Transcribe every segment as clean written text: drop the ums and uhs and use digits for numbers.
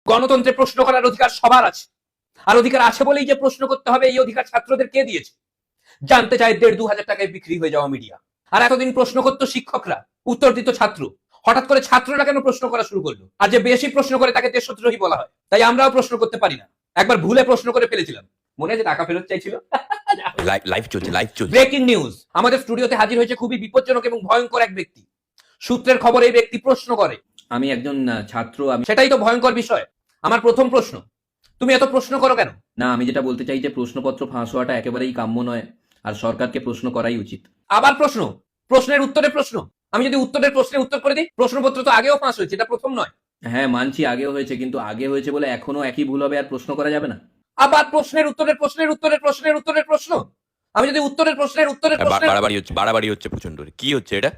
গণতন্ত্রে প্রশ্ন করার অধিকার সবার আছে, আর অধিকার আছে বলেই যে প্রশ্ন করতে হবে এই অধিকার ছাত্রদের কে দিয়েছে? জানতে চায় 1,500-2,000 টাকায় বিক্রি হয়ে যাওয়া মিডিয়া। আর এতদিন প্রশ্ন করতো শিক্ষকরা, উত্তর দিত ছাত্র। হঠাৎ করে ছাত্ররা কেন প্রশ্ন করা শুরু করলো? আর যে বেশি প্রশ্ন করে তাকে দেশদ্রোহী বলা হয়। তাই আমরাও প্রশ্ন করতে পারি না। একবার ভুলে প্রশ্ন করে ফেলেছিলাম, মনে আছে টাকা ফেরত চাইছিল। লাইভ চলছে। ব্রেকিং নিউজ, আমাদের স্টুডিওতে হাজির হয়েছে খুবই বিপজ্জনক এবং ভয়ঙ্কর এক ব্যক্তি। সূত্রের খবর এই ব্যক্তি প্রশ্ন করে। আমি একজন ছাত্র। সেটাই তো ভয়ঙ্কর বিষয়। আমার প্রথম প্রশ্ন, তুমি এত প্রশ্ন করো কেন? না, আমি যেটা বলতে চাই যে প্রশ্নপত্র ফাঁস হওয়াটা একেবারেই কাম্য নয়, আর সরকারকে প্রশ্ন করাই উচিত। আবার প্রশ্ন, প্রশ্নের উত্তরে প্রশ্ন। আমি যদি উত্তরের প্রশ্নের উত্তর করে দিই, প্রশ্নপত্র তো আগেও ফাঁস হয়েছে, এটা প্রথম নয়। হ্যাঁ মানছি আগেও হয়েছে, কিন্তু আগে হয়েছে বলে এখনো একই ভুল হবে আর প্রশ্ন করা যাবে না? আবার প্রশ্নের উত্তরের প্রশ্নের উত্তরের প্রশ্নের উত্তরের প্রশ্ন। আমি যদি উত্তরের প্রশ্নের উত্তরের প্রশ্নের বাড়াবাড়ি হচ্ছে প্রচন্ড। কি হচ্ছে এটা?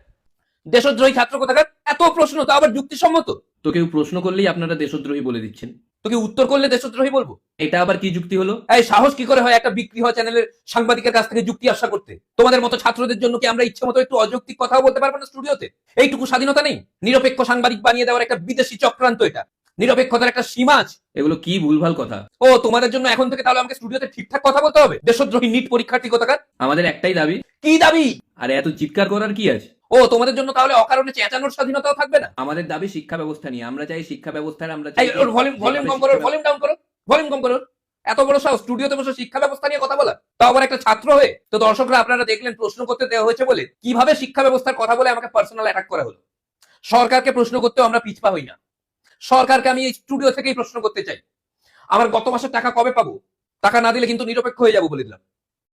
দেশদ্রোহী ছাত্র কোথাকার, এত প্রশ্ন তো আবার যুক্তিসম্মত। তো কেউ প্রশ্ন করলেই আপনারা দেশদ্রোহী বলে দিচ্ছেন, তোকে উত্তর করলে দেশদ্রোহী বলবো? এটা আবার কি যুক্তি হলো? এই সাহস কি করে হয় একটা বিক্রি হওয়া চ্যানেলের সাংবাদিকের কাছ থেকে যুক্তি আশা করতে? তোমাদের মতো ছাত্রদের জন্য কি আমরা ইচ্ছে মতো একটু অযৌক্তিক কথাও বলতে পারবো না স্টুডিওতে? এইটুকু স্বাধীনতা নেই? নিরপেক্ষ সাংবাদিক বানিয়ে দেওয়ার একটা বিদেশি চক্রান্ত এটা। নিরপেক্ষতার একটা সীমা আছে। এগুলো কি ভুলভাল কথা? ও তোমাদের জন্য এখন থেকে তাহলে আমাকে স্টুডিওতে ঠিকঠাক কথা বলতে হবে? দেশদ্রোহী নিট পরীক্ষার্থী কোথাকার। আমাদের একটাই দাবি। কি দাবি? আরে এত চিৎকার করার কি আছে? ও তোমাদের জন্য তাহলে অকারণে চেঁচানোর স্বাধীনতাও থাকবে না? আমাদের দাবি শিক্ষা ব্যবস্থা নিয়ে। আমরা চাই শিক্ষা ব্যবস্থার, আমরা এই চাই ওর ভলিউম কম করো, ভলিউম ডাউন করো, ভলিউম কম করো। এত বড় সাহস স্টুডিওতে বসে শিক্ষা ব্যবস্থা নিয়ে কথা বলা, তাও আবার একটা ছাত্র হয়ে। তো দর্শকরা আপনারা দেখলেন প্রশ্ন করতে দেওয়া হয়েছে বলে কিভাবে শিক্ষা ব্যবস্থার কথা বলে আমাকে পার্সোনাল অ্যাটাক করা হলো। সরকারকে প্রশ্ন করতেও আমরা পিছপা হই না। সরকারকে আমি এই স্টুডিও থেকেই প্রশ্ন করতে চাই, আমার গত মাসের টাকা কবে পাবো? টাকা না দিলে কিন্তু নিরপেক্ষ হয়ে যাবো বলে দিলাম।